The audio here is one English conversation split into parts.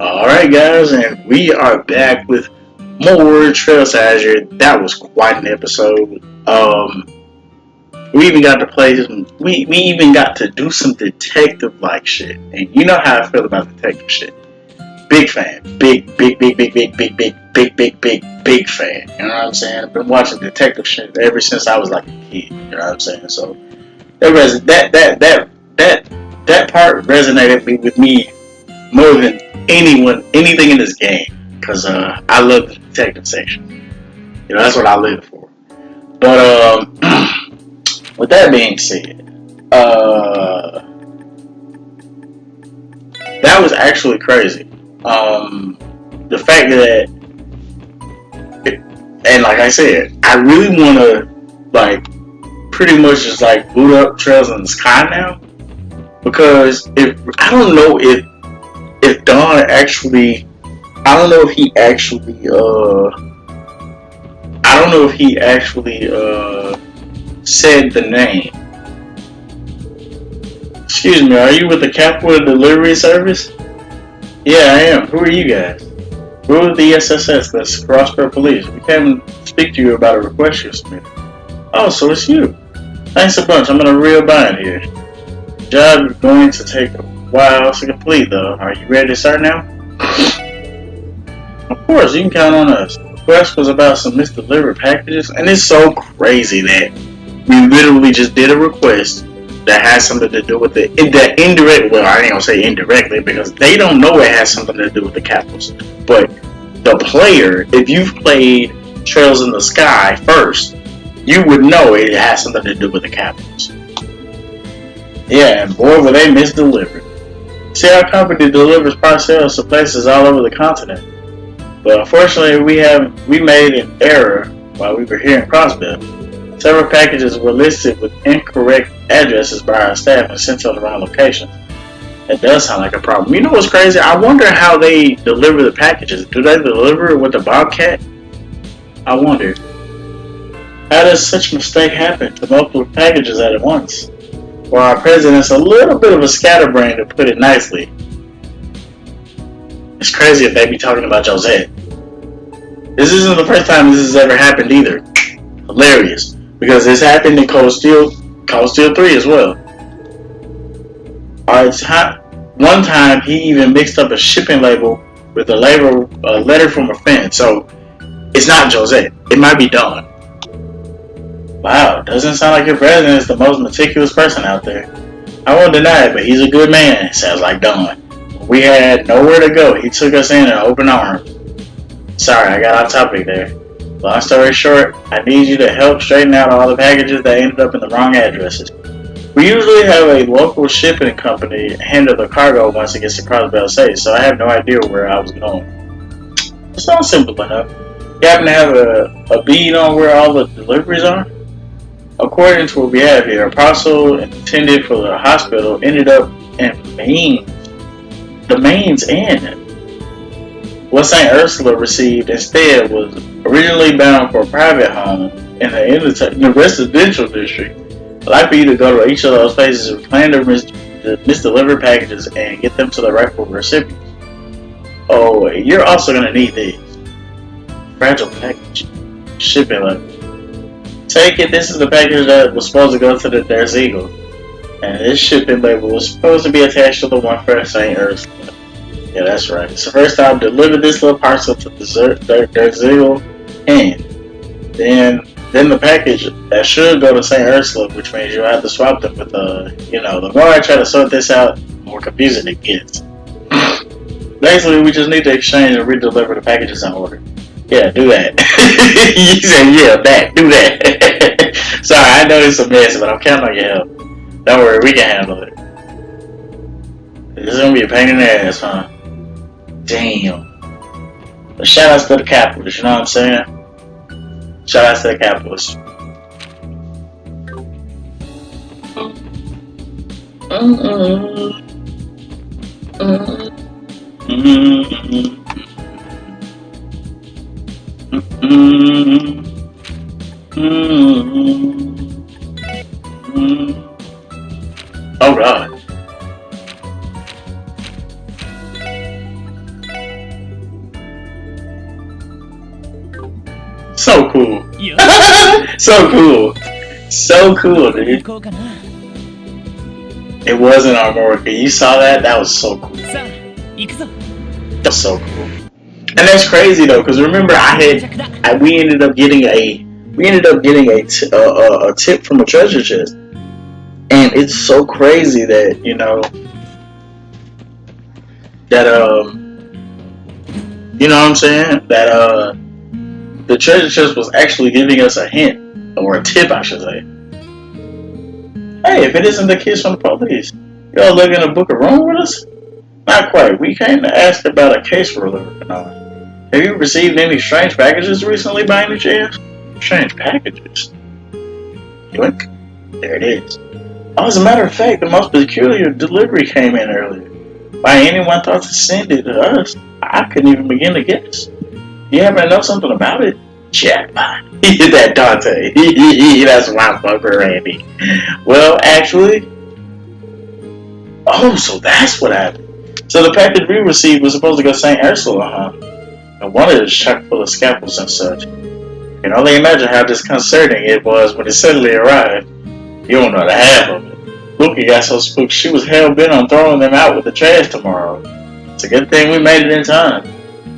Alright guys, and we are back with more Trails to Azure. That was quite an episode. We even got to play some, we even got to do some detective like shit. And you know how I feel about detective shit. Big fan. Big fan. You know what I'm saying? I've been watching detective shit ever since I was like a kid. You know what I'm saying? So that part resonated with me more than anything in this game, because I love the detective section. You know, that's what I live for. But with that being said, that was actually crazy. The fact that, and like I said, I really want to like pretty much just like boot up Trails in the Sky now, because if I don't know if Don actually, I don't know if he actually I don't know if he actually said the name. Excuse me, are you with the Capua delivery service? Yeah, I am. Who are you guys? We're with the SSS, that's Crossbell Police. We came to speak to you about a request you submitted. Oh, so it's you. Thanks a bunch. I'm in a real bind here. Job is going to take a while to complete, though. Are you ready to start now? Of course, you can count on us. The request was about some misdelivered packages, and it's so crazy that we literally just did a request that has something to do with the indirect. Well, I ain't gonna say indirectly because they don't know it has something to do with the Capitals. But the player, if you've played Trails in the Sky first, you would know it has something to do with the Capitals. Yeah, and boy, were they misdelivered. See, our company delivers parcels to places all over the continent. But unfortunately, we made an error while we were here in Crossbell. Several packages were listed with incorrect addresses by our staff and sent to the wrong locations. That does sound like a problem. You know what's crazy? I wonder how they deliver the packages. Do they deliver it with a Bobcat? I wonder. How does such a mistake happen to multiple packages at once? Well, our president's a little bit of a scatterbrain, to put it nicely. It's crazy if they be talking about Josette. This isn't the first time this has ever happened either. Hilarious. Because this happened in Cold Steel 3 as well. One time he even mixed up a shipping label with a letter from a friend. So it's not Josette. It might be Dawn. Wow, doesn't sound like your president is the most meticulous person out there. I won't deny it, but he's a good man. Sounds like Dawn. We had nowhere to go. He took us in open arms. Sorry, I got off topic there. Long story short, I need you to help straighten out all the packages that ended up in the wrong addresses. We usually have a local shipping company handle the cargo once it gets to Crossbell Safe, so I have no idea where I was going. It sounds simple enough. You happen to have a bead on where all the deliveries are? According to what we have here, a parcel intended for the hospital ended up in Maine. The Maine's Inn. What St. Ursula received instead was originally bound for a private home in the residential district. I'd like for you to go to each of those places and plan the misdelivered packages and get them to the rightful recipients. Oh, you're also going to need these. Fragile package. Shipping letter. Take it, this is the package that was supposed to go to the Der Eagle. And this shipping label was supposed to be attached to the one for St. Ursula. Yeah, that's right. It's the first time I delivered this little parcel to the Der Eagle, and then the package that should go to St. Ursula, which means you'll have to swap them with the more I try to sort this out, the more confusing it gets. Basically, we just need to exchange and redeliver the packages in order. Yeah, do that. You said, yeah, do that. Sorry, I know it's a mess, but I'm counting on your help. Don't worry, we can handle it. This is gonna be a pain in the ass, huh? Damn. But shout outs to the Capitals, you know what I'm saying? Shout outs to the Capitals. Oh God. So cool. So cool, dude. It wasn't Armorica. You saw that? That was so cool. That was so cool. And that's crazy though, because remember we ended up getting a tip from a treasure chest, and it's so crazy that that you know what I'm saying, that the treasure chest was actually giving us a hint, or a tip, I should say. Hey, if it isn't the kids from the police, y'all looking in a book of Rome with us? Not quite. We came to ask about a case we're looking on. Have you received any strange packages recently by any chance? Strange packages? Yoink. There it is. Oh, as a matter of fact, the most peculiar delivery came in earlier. Why anyone thought to send it to us, I couldn't even begin to guess. You happen to know something about it? Jackpot. He did that Dante. That's my fucker, Randy. Well, actually... Oh, so that's what happened. So the package we received was supposed to go to St. Ursula, huh? And one of it is chock full of scalpels and such. You can only imagine how disconcerting it was when it suddenly arrived. You don't know the half of it. Lucy got so spooked she was hell-bent on throwing them out with the trash tomorrow. It's a good thing we made it in time.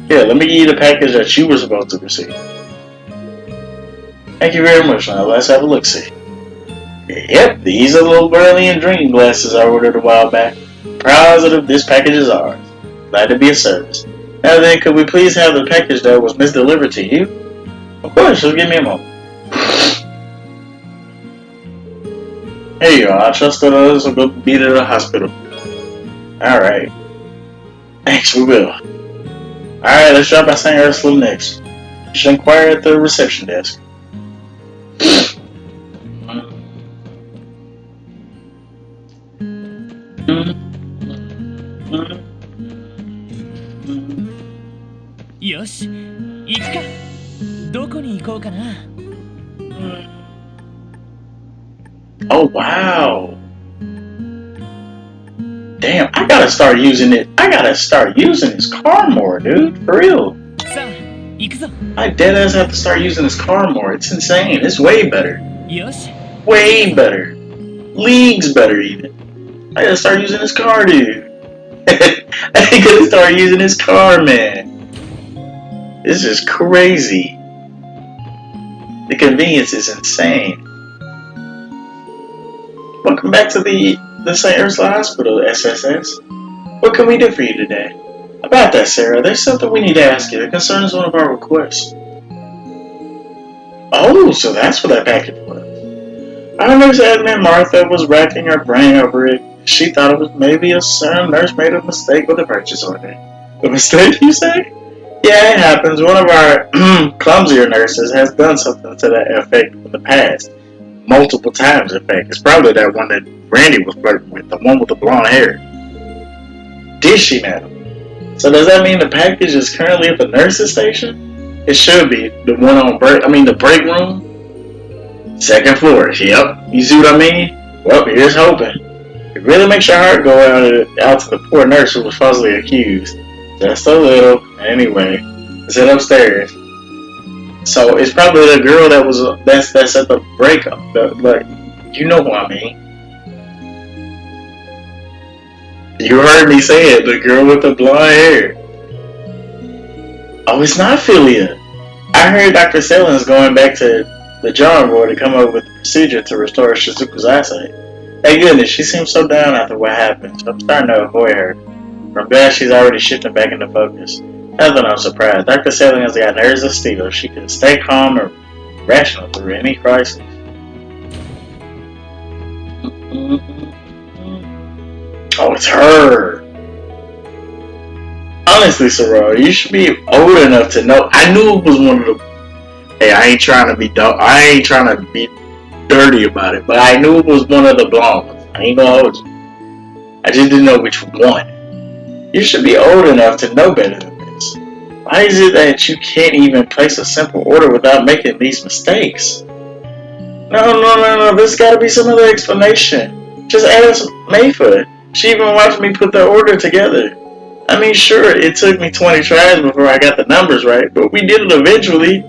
Here, let me give you the package that you were supposed to receive. Thank you very much. Now let's have a look-see. Yep, these are the little Berlin dream glasses I ordered a while back. Positive this package is ours. Glad to be of service. Now then, could we please have the package that was misdelivered to you? Of course, just give me a moment. Here you are. I trust that others will go beat it at the hospital. Alright. Thanks, we will. Alright, let's drop by St. Ursula next. You should inquire at the reception desk. Yosh, 行くか。どこに行こうかな。Oh wow. Damn, I gotta start using it. I gotta start using this car more, dude. For real. I deadass have to start using this car more. It's insane. It's way better. Way better. Leagues better even. I gotta start using this car, dude. I gotta start using this car, man. This is crazy. The convenience is insane. Welcome back to the St. Ursula Hospital, SSS. What can we do for you today? About that, Sarah, there's something we need to ask you that concerns one of our requests. Oh, so that's what that package was. Our nurse admin Martha was racking her brain over it. She thought it was maybe a certain nurse made a mistake with the purchase order. A mistake, you say? Yeah, it happens. One of our clumsier nurses has done something to that effect in the past. Multiple times, in fact. It's probably that one that Randy was flirting with, the one with the blonde hair. Did she now? So does that mean the package is currently at the nurse's station? It should be. The one on the break room? Second floor. Yep. You see what I mean? Well, here's hoping. It really makes your heart go out to the poor nurse who was falsely accused. Just a little. Anyway, it's upstairs. So it's probably the girl that's at the breakup. Like, you know who I mean. You heard me say it. The girl with the blonde hair. Oh, it's not Philia. I heard Dr. Selin's going back to the drawing board to come up with a procedure to restore Shizuku's eyesight. Thank goodness, she seems so down after what happened, so I'm starting to avoid her. I'm glad she's already shifting back into focus. Not that I'm surprised. Dr. Selling has got nerves of steel. She can stay calm and rational through any crisis. Oh, it's her. Honestly, Soror, you should be old enough to know. I knew it was one of the. Hey, I ain't trying to be dirty about it, but I knew it was one of the blonde ones. I ain't gonna hold you. I just didn't know which one. You should be old enough to know better than this. Why is it that you can't even place a simple order without making these mistakes? No. There's gotta be some other explanation. Just ask Mayfa. She even watched me put the order together. I mean, sure, it took me 20 tries before I got the numbers right, but we did it eventually.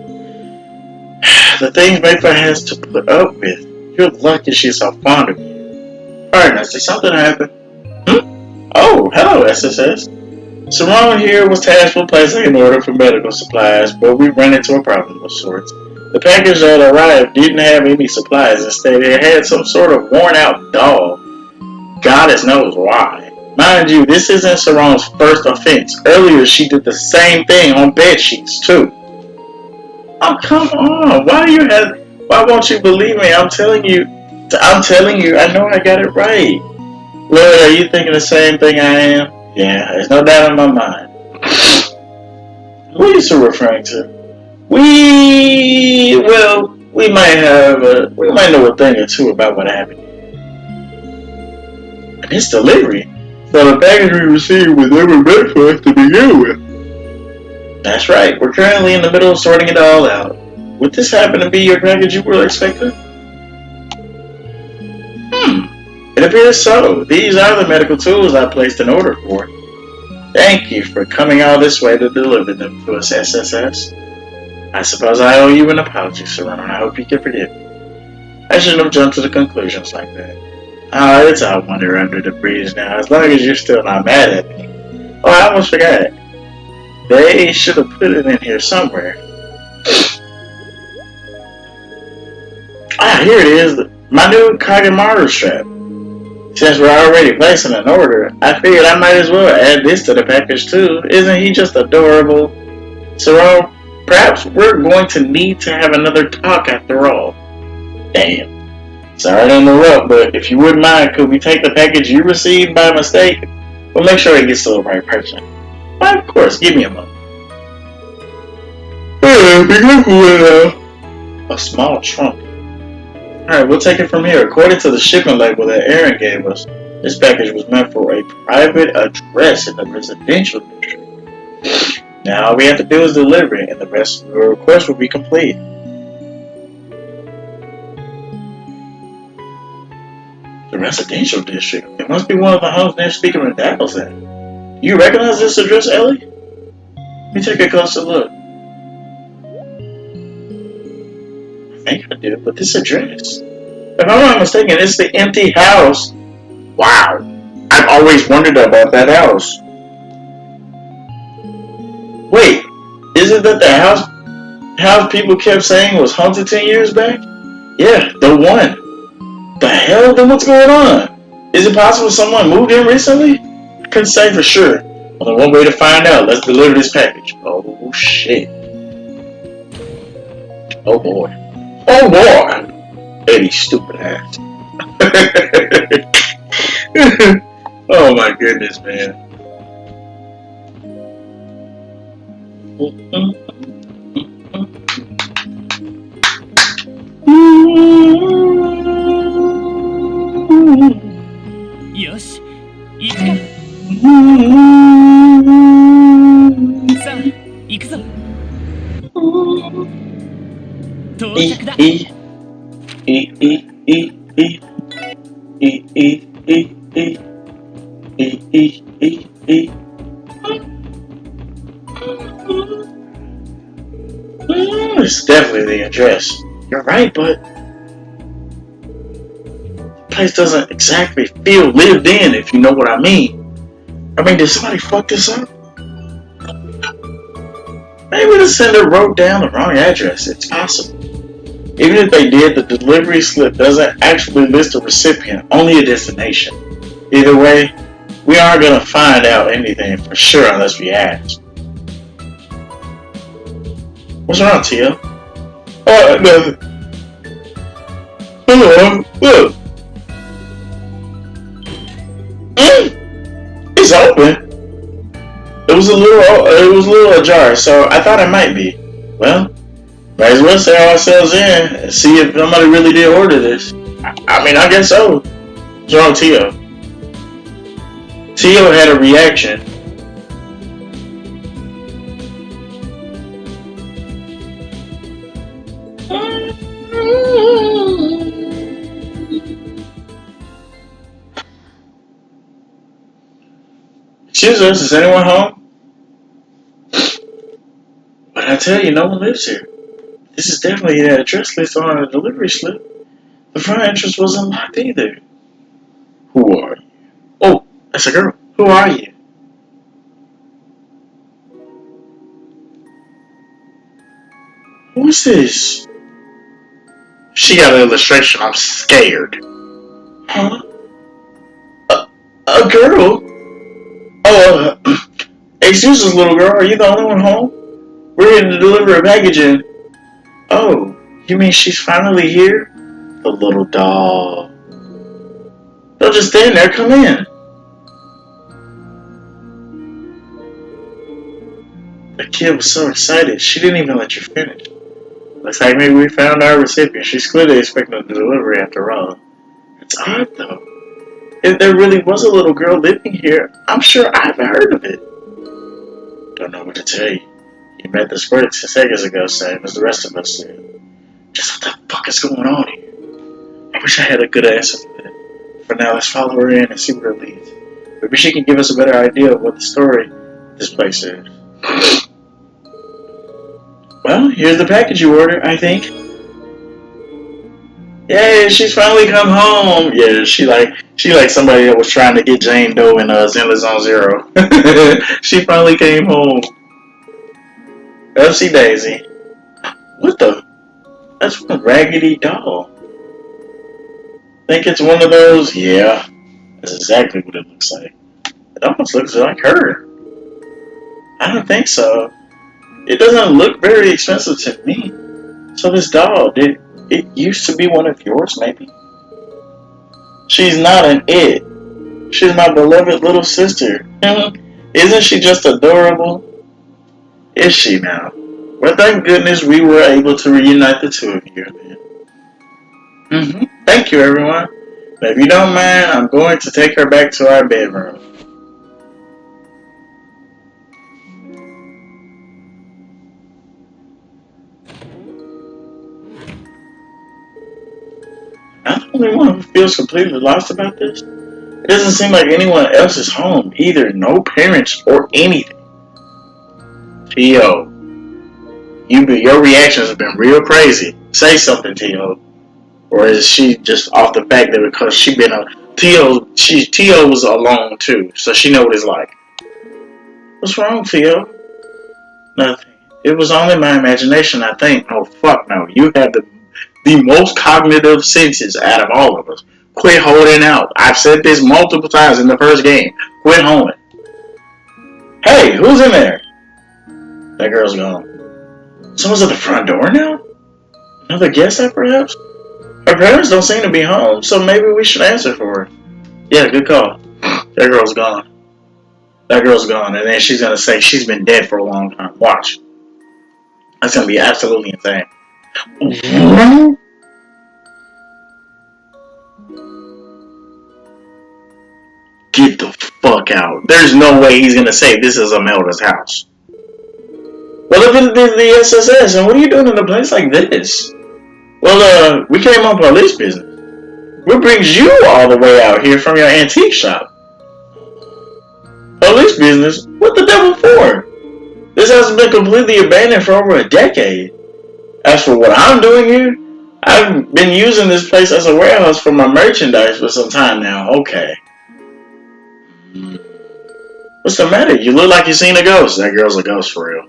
The things Mayfair has to put up with. You're lucky she's so fond of you. Pardon us, did something happen? Oh, hello, SSS. Saron here was tasked with placing an order for medical supplies, but we ran into a problem of sorts. The package that arrived didn't have any supplies. Instead, it had some sort of worn-out doll. Goddess knows why. Mind you, this isn't Saron's first offense. Earlier, she did the same thing on bed sheets, too. Oh, come on. Why won't you believe me? I'm telling you, I know I got it right. Lloyd, are you thinking the same thing I am? Yeah, there's no doubt in my mind. Who are you still referring to? We might know a thing or two about what happened. And it's delivery. So the package we received was never meant for us to begin with. That's right. We're currently in the middle of sorting it all out. Would this happen to be your package you were expecting? It appears so. These are the medical tools I placed an order for. Thank you for coming all this way to deliver them to us, SSS. I suppose I owe you an apology, Saran, and I hope you can forgive me. I shouldn't have jumped to the conclusions like that. Oh, it's all wonder under the bridge now, as long as you're still not mad at me. Oh, I almost forgot. They should have put it in here somewhere. Ah, here it is. My new Kagemaru strap. Since we're already placing an order, I figured I might as well add this to the package too. Isn't he just adorable? So, perhaps we're going to need to have another talk after all. Damn. Sorry to interrupt, but if you wouldn't mind, could we take the package you received by mistake? We'll make sure it gets to the right person. Why, of course, give me a moment. Be careful with a small trunk. Alright, we'll take it from here. According to the shipping label that Aaron gave us, this package was meant for a private address in the residential district. Now all we have to do is deliver it, and the rest of the request will be complete. The residential district? It must be one of the homes near Speaker and Dapple's at. Do you recognize this address, Ellie? Let me take a closer look. I think I do, but this address. If I'm not mistaken, it's the empty house. Wow. I've always wondered about that house. Wait, isn't that the house people kept saying was haunted 10 years back? Yeah, the one. The hell? Then what's going on? Is it possible someone moved in recently? I couldn't say for sure. Only one way to find out. Let's deliver this package. Oh, shit. Oh, boy. Oh, boy. Eddie, stupid ass. Oh, my goodness, man. Yoshi, 行くか。さあ、行くぞ。到着だ。It's definitely the address. You're right, but the place doesn't exactly feel lived in, if you know what I mean. I mean, did somebody fuck this up? Maybe the sender wrote down the wrong address. It's possible. Even if they did, the delivery slip doesn't actually list a recipient, only a destination. Either way, we aren't going to find out anything for sure unless we ask. What's wrong, Tia? Oh, nothing. Hold on, look. It's open. It was a little ajar, so I thought it might be. Well, might as well set ourselves in and see if somebody really did order this. I mean, I guess so. What's wrong, Tio? Tio had a reaction. Excuse us, is anyone home? But I tell you, no one lives here. This is definitely the address list on the delivery slip. The front entrance wasn't locked either. Who are you? Oh, that's a girl. Who are you? Who's this? She got an illustration. I'm scared. Huh? A girl? Oh, excuse us, little girl. Are you the only one home? We're here to deliver a package in. Oh, you mean she's finally here? The little doll. Don't just stand there. Come in. The kid was so excited, she didn't even let you finish. Looks like maybe we found our recipient. She's clearly expecting a delivery after all. It's odd, though. If there really was a little girl living here, I'm sure I've heard of it. Don't know what to tell you. You met this word 6 seconds ago, same as the rest of us did. Just what the fuck is going on here? I wish I had a good answer for that. For now, let's follow her in and see where it leads. Maybe she can give us a better idea of what the story this place is. Well, here's the package you ordered, I think. Yay, she's finally come home. Yeah, she like somebody that was trying to get Jane Doe in Zenless Zone Zero. She finally came home. Upsy Daisy. What the? That's one raggedy doll. Think it's one of those? Yeah, that's exactly what it looks like. It almost looks like her. I don't think so. It doesn't look very expensive to me. So this doll, did it used to be one of yours, maybe? She's not an it. She's my beloved little sister. Isn't she just adorable? Is she now? Well, thank goodness we were able to reunite the two of you then. Thank you, everyone. But if you don't mind, I'm going to take her back to our bedroom. I'm the only one who feels completely lost about this. It doesn't seem like anyone else is home either. No parents or anything. T.O., your reactions have been real crazy. Say something, T.O. Or is she just off the fact that because she been a T.O. was alone too, so she know what it's like. What's wrong, T.O.? Nothing. It was only my imagination, I think. Oh fuck no. You have the most cognitive senses out of all of us. Quit holding out. I've said this multiple times in the first game. Quit holding. Hey, who's in there? That girl's gone. Someone's at the front door now? Another guest, perhaps? Her parents don't seem to be home, so maybe we should answer for her. Yeah, good call. That girl's gone. That girl's gone, and then she's gonna say she's been dead for a long time. Watch. That's gonna be absolutely insane. Get the fuck out. There's no way he's gonna say this is Imelda's house. Well, if it is the SSS, and what are you doing in a place like this? Well, we came on police business. What brings you all the way out here from your antique shop? Police business? What the devil for? This hasn't been completely abandoned for over a decade. As for what I'm doing here, I've been using this place as a warehouse for my merchandise for some time now. Okay. What's the matter? You look like you've seen a ghost. That girl's a ghost for real.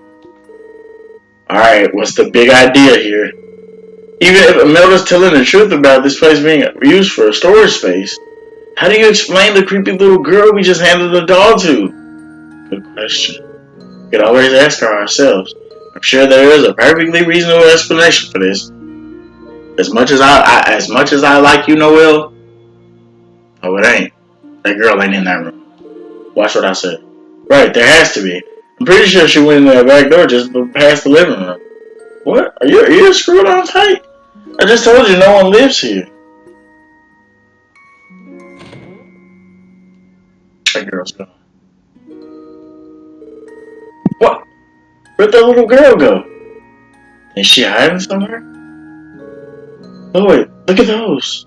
Alright, what's the big idea here? Even if Imelda's telling the truth about this place being used for a storage space, how do you explain the creepy little girl we just handed the doll to? Good question. We could always ask her ourselves. I'm sure there is a perfectly reasonable explanation for this. As much as I like you, Noel, oh, it ain't. That girl ain't in that room. Watch what I said. Right, there has to be. I'm pretty sure she went in that back door just past the living room. What? Are your ears screwed on tight? I just told you no one lives here. That girl's gone. What? Where'd that little girl go? Is she hiding somewhere? Oh wait, look at those.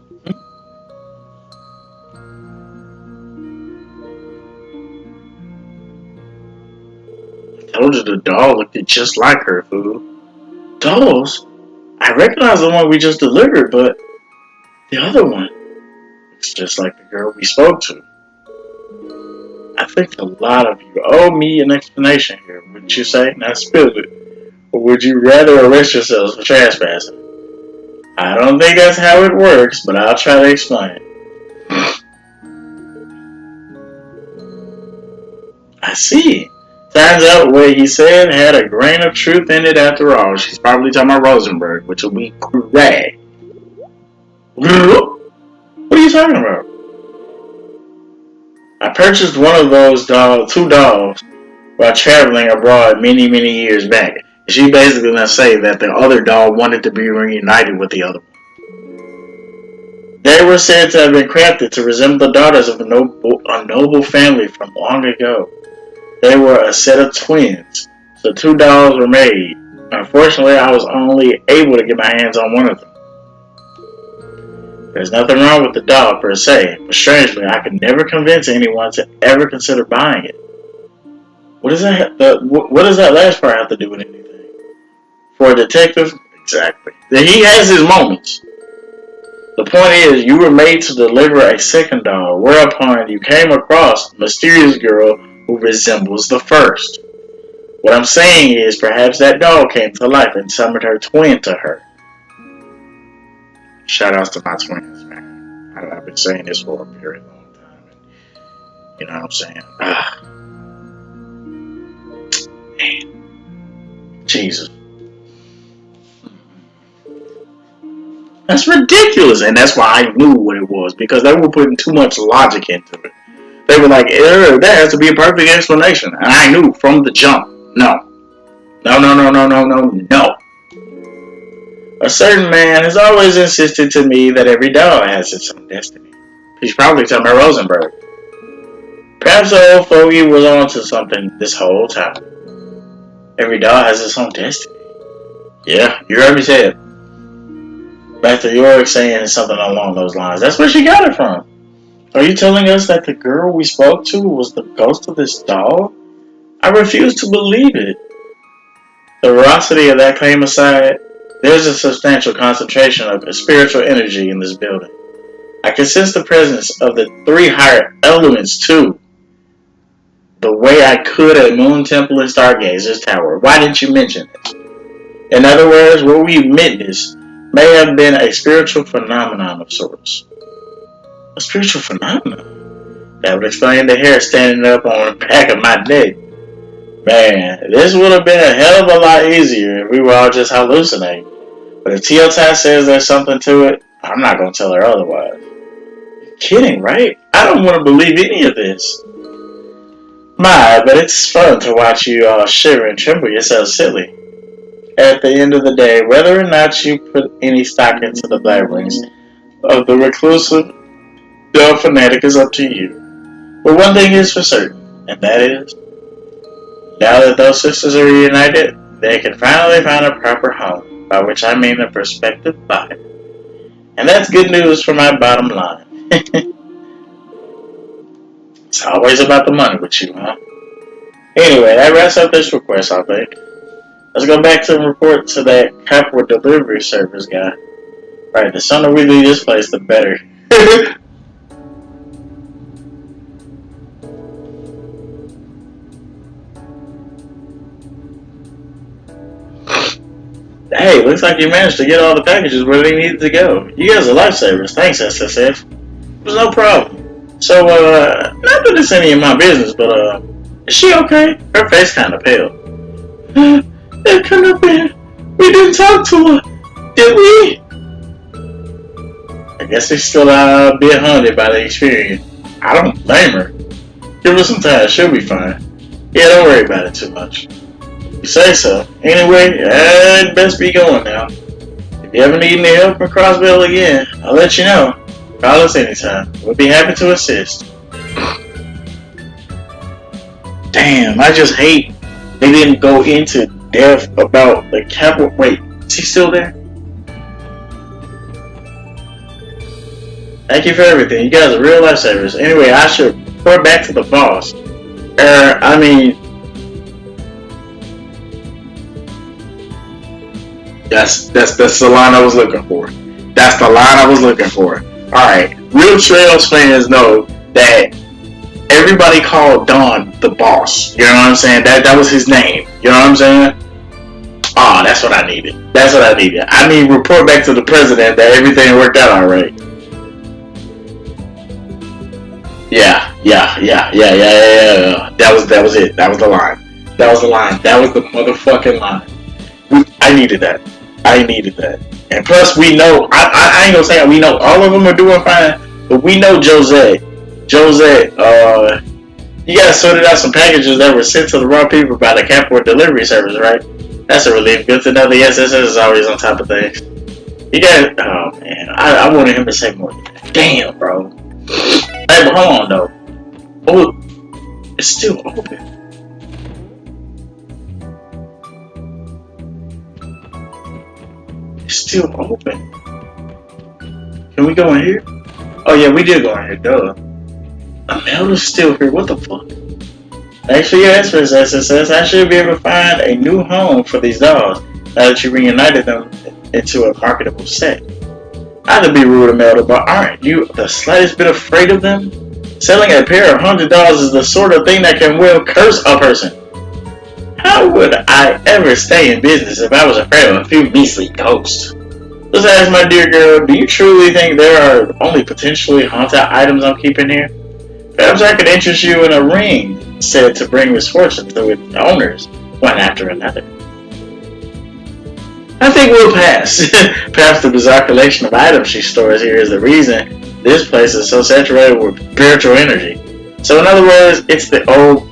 I told you the doll looked just like her, fool. Dolls? I recognize the one we just delivered, but the other one, it's just like the girl we spoke to. I think a lot of you owe me an explanation here, wouldn't you say? Now spill it. Or would you rather arrest yourselves for trespassing? I don't think that's how it works, but I'll try to explain. I see. Turns out what he said had a grain of truth in it after all. She's probably talking about Rosenberg, which will be correct. What are you talking about? I purchased one of those two dolls, while traveling abroad many, many years back. And she basically gonna say that the other doll wanted to be reunited with the other one. They were said to have been crafted to resemble the daughters of a noble family from long ago. They were a set of twins, so two dolls were made. Unfortunately, I was only able to get my hands on one of them. There's nothing wrong with the doll per se, but strangely, I could never convince anyone to ever consider buying it. What does that last part have to do with anything? For a detective, exactly. He has his moments. The point is, you were made to deliver a second doll, whereupon you came across a mysterious girl who resembles the first. What I'm saying is, perhaps that doll came to life and summoned her twin to her. Shout outs to my twins, man. I've been saying this for a very long time. And you know what I'm saying? Man. Jesus. That's ridiculous, and that's why I knew what it was, because they were putting too much logic into it. They were like, there has to be a perfect explanation, and I knew from the jump, no. A certain man has always insisted to me that every doll has its own destiny. He's probably talking about Rosenberg. Perhaps the old fogey was onto something this whole time. Every doll has its own destiny. Yeah, you heard me say it. Back to Yorick saying something along those lines. That's where she got it from. Are you telling us that the girl we spoke to was the ghost of this doll? I refuse to believe it. The veracity of that claim aside, there's a substantial concentration of spiritual energy in this building. I can sense the presence of the three higher elements too. The way I could at Moon Temple and Stargazer's Tower. Why didn't you mention it? In other words, what we witnessed may have been a spiritual phenomenon of sorts. A spiritual phenomenon? That would explain the hair standing up on the back of my neck. Man, this would have been a hell of a lot easier if we were all just hallucinating. But if Teotai says there's something to it, I'm not going to tell her otherwise. You're kidding, right? I don't want to believe any of this. My, but it's fun to watch you all shiver and tremble yourself silly. At the end of the day, whether or not you put any stock into the blabberings of the reclusive fanatic is up to you. But one thing is for certain, and that is, now that those sisters are reunited, they can finally find a proper home, by which I mean a prospective buyer. And that's good news for my bottom line. It's always about the money with you, huh? Anyway, that wraps up this request, I think. Let's go back to the report to that Capua delivery service guy. Right, the sooner we leave this place, the better. Hey, looks like you managed to get all the packages where they needed to go. You guys are lifesavers. Thanks, SSF. It was no problem. So, not that it's any of my business, but, is she okay? Her face kinda pale. It couldn't have been. We didn't talk to her, did we? I guess she's still a bit haunted by the experience. I don't blame her. Give her some time, she'll be fine. Yeah, don't worry about it too much. You say so. Anyway, I'd best be going now. If you ever need any help from Crossbell again, I'll let you know. Call us anytime. We'll be happy to assist. Damn, I just hate they didn't go into depth about the Capua. Wait, is he still there? Thank you for everything. You guys are real lifesavers. Anyway, I should report back to the boss. That's the line I was looking for. That's the line I was looking for. Alright. Real Trails fans know that everybody called Don the boss. You know what I'm saying? That was his name. You know what I'm saying? Oh, that's what I needed. That's what I needed. I mean, report back to the president that everything worked out alright. Yeah. That was it. That was the line. That was the line. That was the motherfucking line. I needed that. I needed that. And plus, we know, I ain't gonna say we know all of them are doing fine, but we know Jose, you guys sorted out some packages that were sent to the wrong people by the Capua delivery service, right? That's a relief. Good to know the SSS is always on top of things. You guys, oh man, I wanted him to say more. Damn, bro. Hey, but hold on though. Oh, it's still open. It's still open. Can we go in here? Oh yeah, we did go in here, duh. Amelda's still here, what the fuck? Actually, yes, for SSS, I should be able to find a new home for these dogs now that you reunited them into a marketable set. Not to be rude, Amelda, but aren't you the slightest bit afraid of them? Selling a pair of $100 is the sort of thing that can well curse a person. How would I ever stay in business if I was afraid of a few measly ghosts? Just ask my dear girl, do you truly think there are only potentially haunted items I'm keeping here? Perhaps I could interest you in a ring said to bring misfortune to its owners, one after another. I think we'll pass. Perhaps the bizarre collection of items she stores here is the reason this place is so saturated with spiritual energy. So in other words, it's the old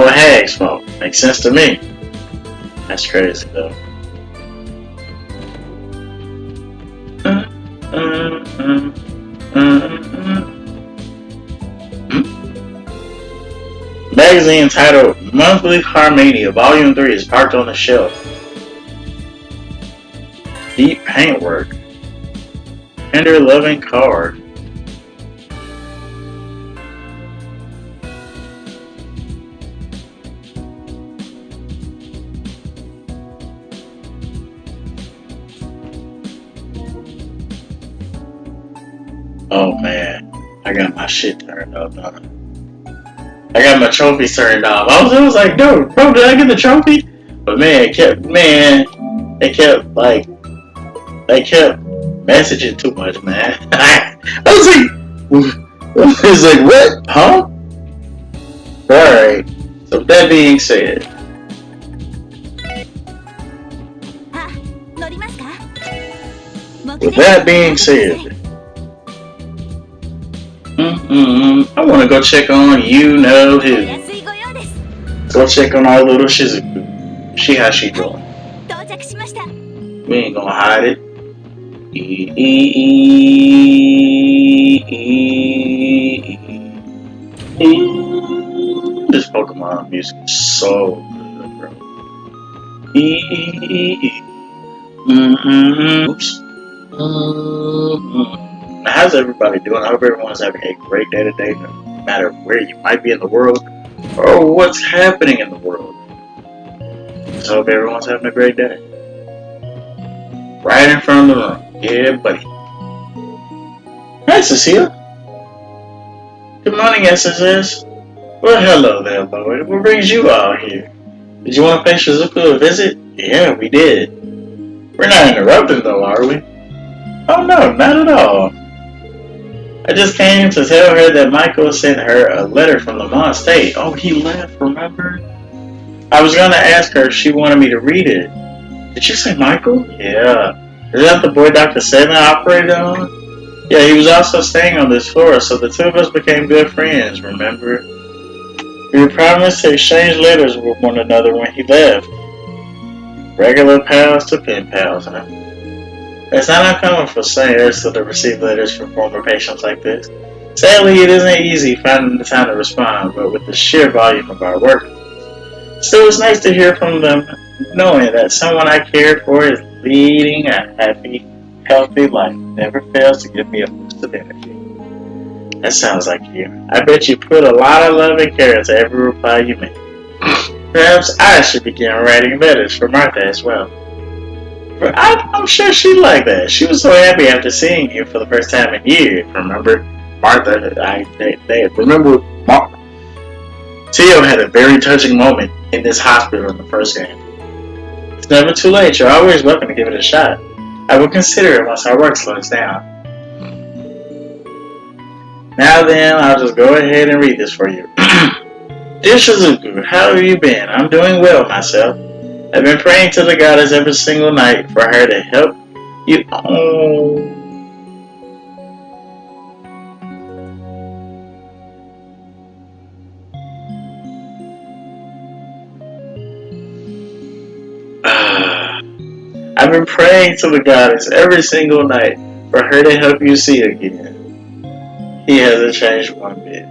hag's fault. Makes sense to me. That's crazy though. Magazine titled Monthly Carmania Volume 3 is parked on the shelf. Deep paintwork. Tender loving card. Oh man, I got my shit turned off. I got my trophies turned off. I was like, dude, bro, did I get the trophy? But man, they kept messaging too much, man. I was like, what? Huh? Alright. So that being said. With that being said. I want to go check on you know who. Go check on our little Shizuku. See how she doing. We ain't gonna hide it. This Pokemon music is so good, bro. Oops. How's everybody doing? I hope everyone's having a great day today, no matter where you might be in the world or what's happening in the world. Just hope everyone's having a great day. Right in front of the room. Yeah, buddy. Hi, Cecile. Good morning, SSS. Well, hello there, Lloyd. What brings you all here? Did you want to pay Shizuku a visit? Yeah, we did. We're not interrupting, though, are we? Oh, no, not at all. I just came to tell her that Michael sent her a letter from Lamont State. Oh, he left, remember? I was going to ask her if she wanted me to read it. Did you say Michael? Yeah. Is that the boy Dr. Seven operated on? Yeah, he was also staying on this floor, so the two of us became good friends, remember? We promised to exchange letters with one another when he left. Regular pals to pen pals, huh? It's not uncommon for St. Ursula to receive letters from former patients like this. Sadly, it isn't easy finding the time to respond, but with the sheer volume of our work. Still, it's nice to hear from them, knowing that someone I cared for is leading a happy, healthy life never fails to give me a boost of energy. That sounds like you. I bet you put a lot of love and care into every reply you make. Perhaps I should begin writing letters for Martha as well. I'm sure she liked that. She was so happy after seeing you for the first time in years. Remember, Martha? They remember. Tio had a very touching moment in this hospital in the first game. It's never too late. You're always welcome to give it a shot. I will consider it once our work slows down. Now then, I'll just go ahead and read this for you. Dear Shizuku, how have you been? I'm doing well myself. I've been praying to the goddess every single night for her to help you. Oh. I've been praying to the goddess every single night for her to help you see again. He hasn't changed one bit.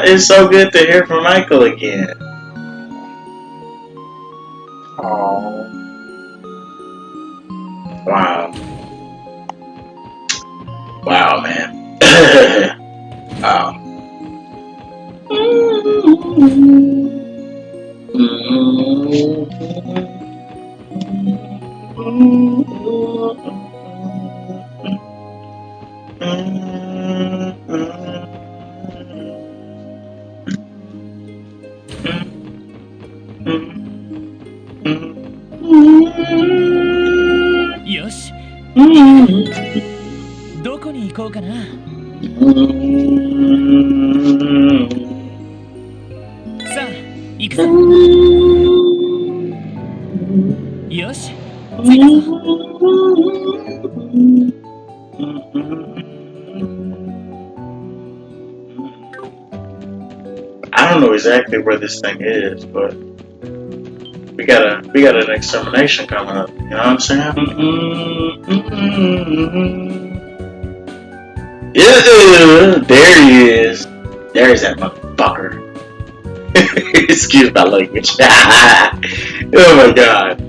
It's so good to hear from Michael again. Oh. Wow. Wow, man. Wow.よし。どこに行こうかな。さあ、行くぞ。よし、着いたぞ。I don't know exactly where this thing is, but we got an extermination coming up. You know what I'm saying? Yeah, there he is. There's that motherfucker. Excuse my language. Oh my god.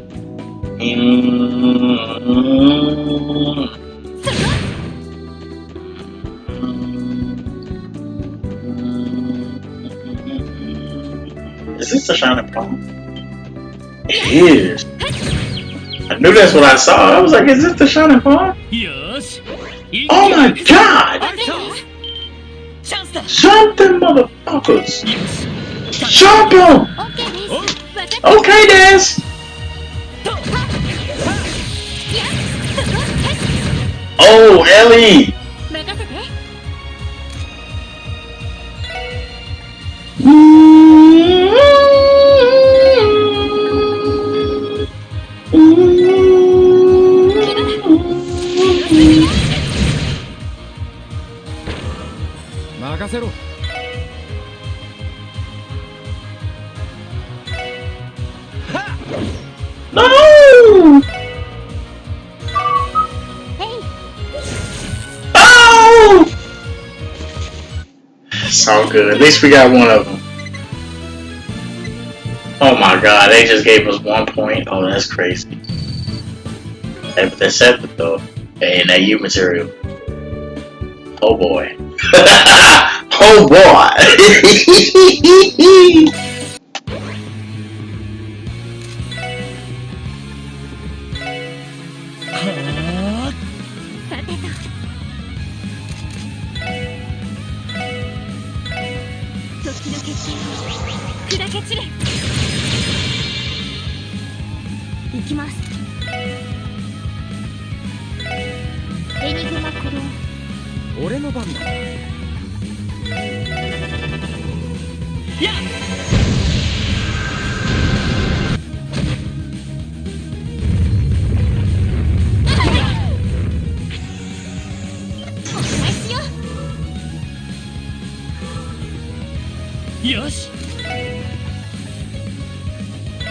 Is this the shining palm? It is. I knew that's what I saw. I was like, is this the shining palm? Oh my god! Jump them motherfuckers! Jump them! Okay, Des! Oh, Ellie! No! Oh! It's all good. At least we got one of them. Oh my god, they just gave us 1 point. Oh, that's crazy. Hey, but that's separate though. Hey, and that U material. Oh boy. Oh boy.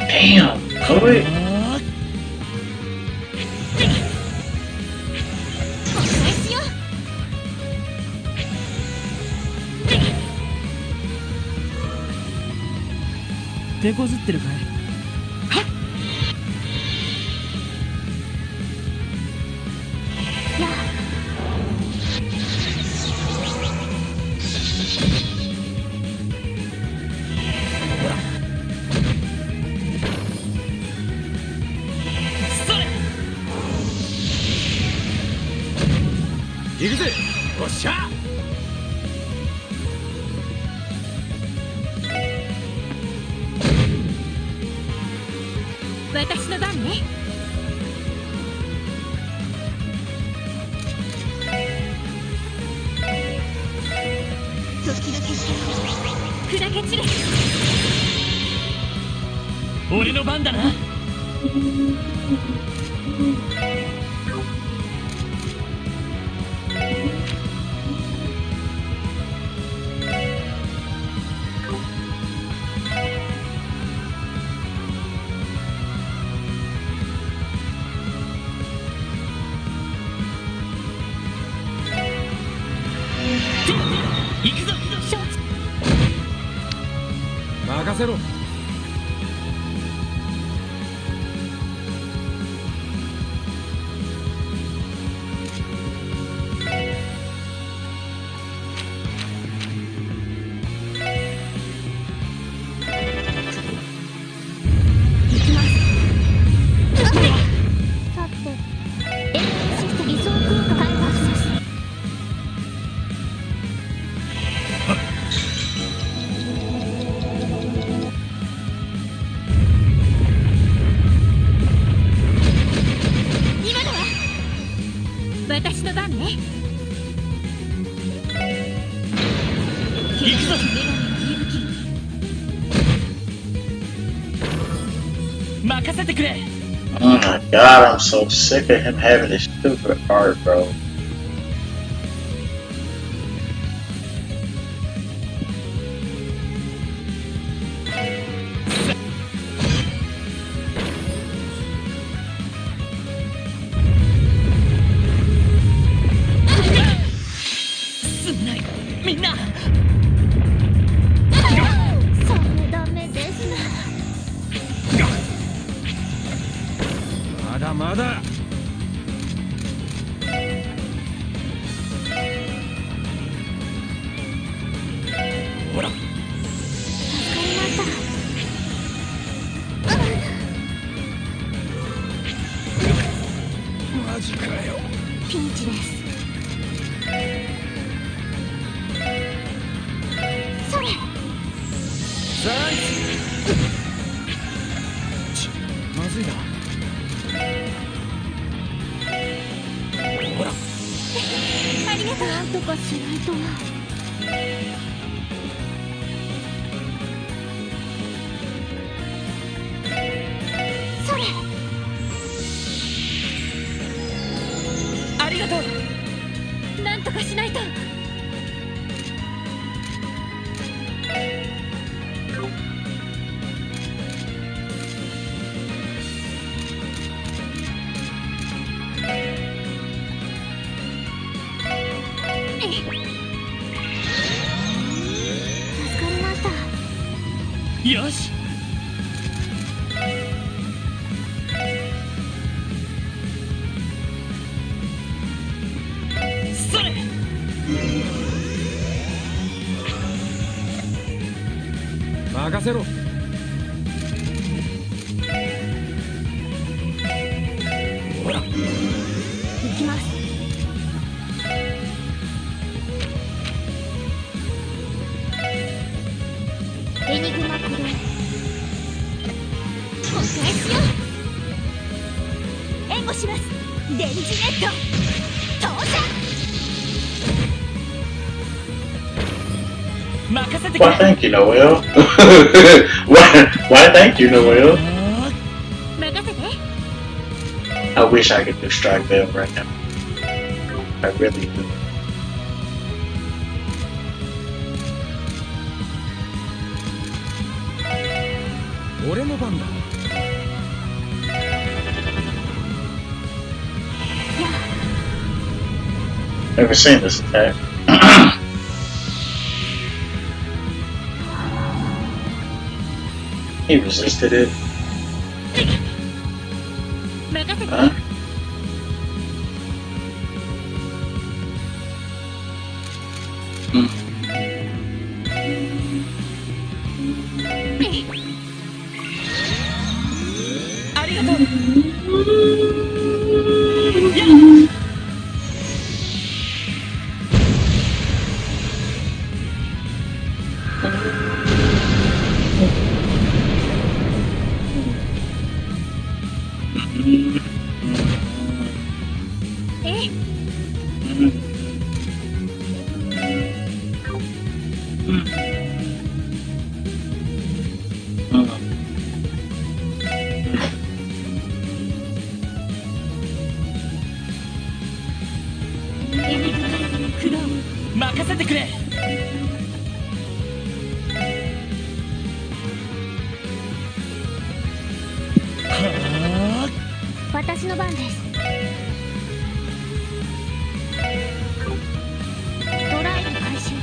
Damn. Oh wait. 行くぜ。おっしゃ。私の番ね。時々砕け散れ。俺の番だな。行くぞ。任せろ。私の番ね。行くぞ。任せてくれ。Oh my god, I'm so sick of him having this stupid art, bro.まだ。ほら。マジかよ。ピンチです。それ。サイズ。まずいな。ほら。ありがとう。なんとかしないと。それ。ありがとう。なんとかしないと。よし。それ。任せろ。ほら。行きます。エニグマクル。お返しよ。援護します。電磁ネット投射。任せてくれ。 Why thank you, Noel. Why thank you, Noel. 任せて。 I wish I could do strike bell right now. I really do. Never seen this attack. He resisted it. Huh? クローン任せてくれ。は私の番です。ドライブ開始。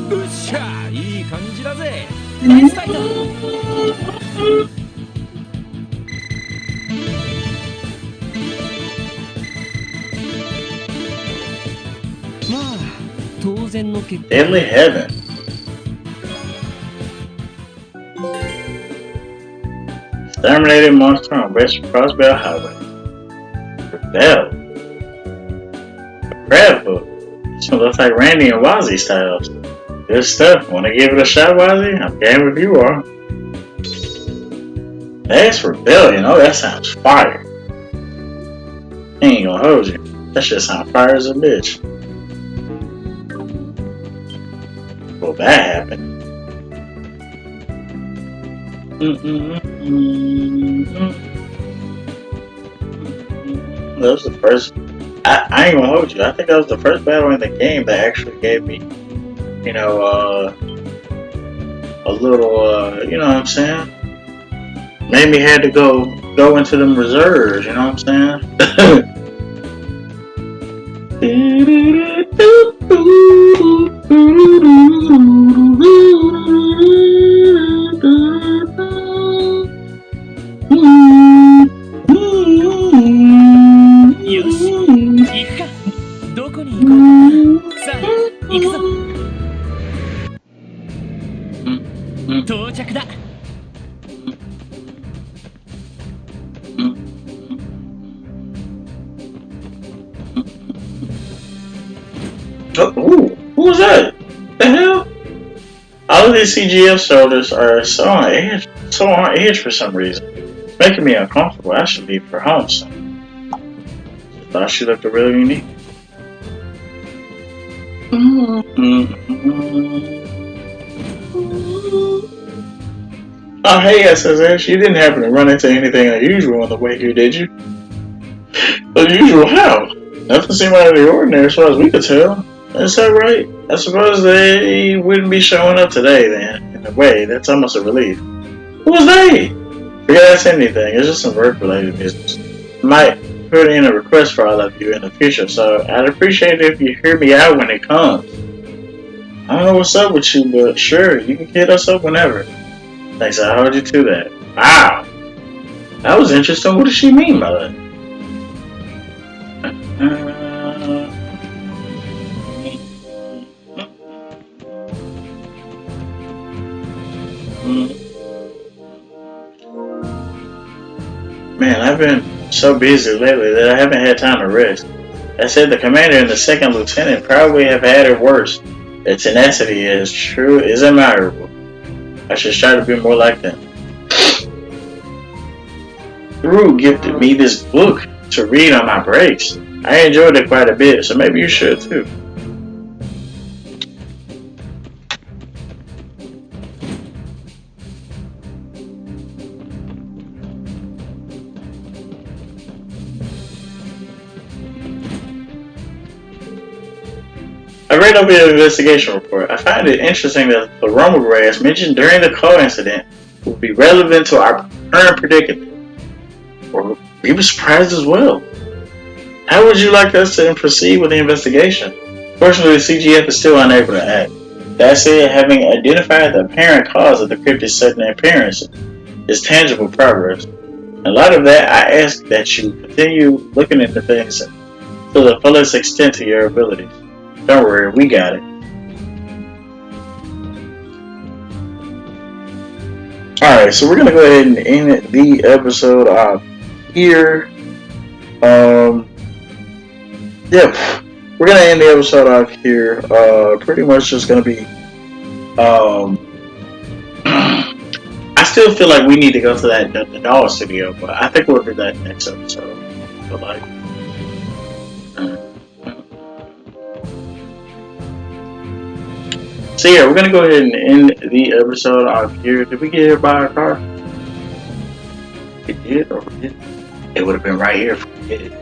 うっしゃ、いい感じだぜ。ナイスファイト。まあ当然の結果。 Deadly Heaven. Exterminated monster on West Crossbell Highway. Rebel. Crab book. This one looks like Randy and Wazzy styles. Good stuff. Want to give it a shot, Wazzy? I'm game if you are. That's Rebellion. Oh, that sounds fire. I ain't gonna hold you. That shit sounds fire as a bitch. Well, that happened. That was the first. I ain't gonna hold you. I think that was the first battle in the game that actually gave me, you know, a little, you know what I'm saying? Made me had to go into them reserves. You know what I'm saying?よし、行くか。どこに行こうかな。さあ、行くぞ。到着だ。Ooh, who was that? The hell? All of these CGF shoulders are so on edge for some reason. It's making me uncomfortable. I should leave for home soon. I thought she looked really unique. Oh, hey, SSS, you didn't happen to run into anything unusual on the way here, did you? Unusual how? Nothing seemed out of the ordinary as far as we could tell. Is that right? I suppose they wouldn't be showing up today then. In a way, that's almost a relief. Who was they? Forget I said anything. It's just some work-related business. I might put in a request for all of you in the future, so I'd appreciate it if you hear me out when it comes. I don't know what's up with you, but sure, you can hit us up whenever. Thanks, I hold you to that. Wow! That was interesting. What does she mean by that? Man, I've been so busy lately that I haven't had time to rest. I said the commander and the second lieutenant probably have had it worse. Their tenacity is admirable. I should try to be more like them. Drew gifted me this book to read on my breaks. I enjoyed it quite a bit, so maybe you should too. I read over the investigation report. I find it interesting that the Roma grass mentioned during the car incident would be relevant to our current predicament. Or we were surprised as well. How would you like us to proceed with the investigation? Fortunately, the CGF is still unable to act. That said, having identified the apparent cause of the cryptid's sudden appearance is tangible progress. In light of that, I ask that you continue looking into things and to the fullest extent of your abilities. Don't worry, we got it. Alright, so we're gonna go ahead and end the episode off here. Yeah, we're gonna end the episode off here. Pretty much just gonna be I still feel like we need to go to the doll studio, but I think we'll do that next episode. But like, so yeah, we're gonna go ahead and end the episode off here. Did we get here by our car? It did, or we did? It would have been right here if we did.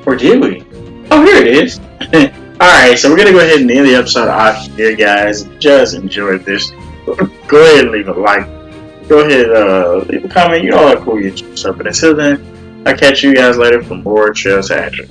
Or did we? Oh, here it is. Alright, so we're gonna go ahead and end the episode off here, guys. If you just enjoyed this, go ahead and leave a like. Go ahead, leave a comment. You know how cool you stuff. But until then, I'll catch you guys later for more Trails to Azure.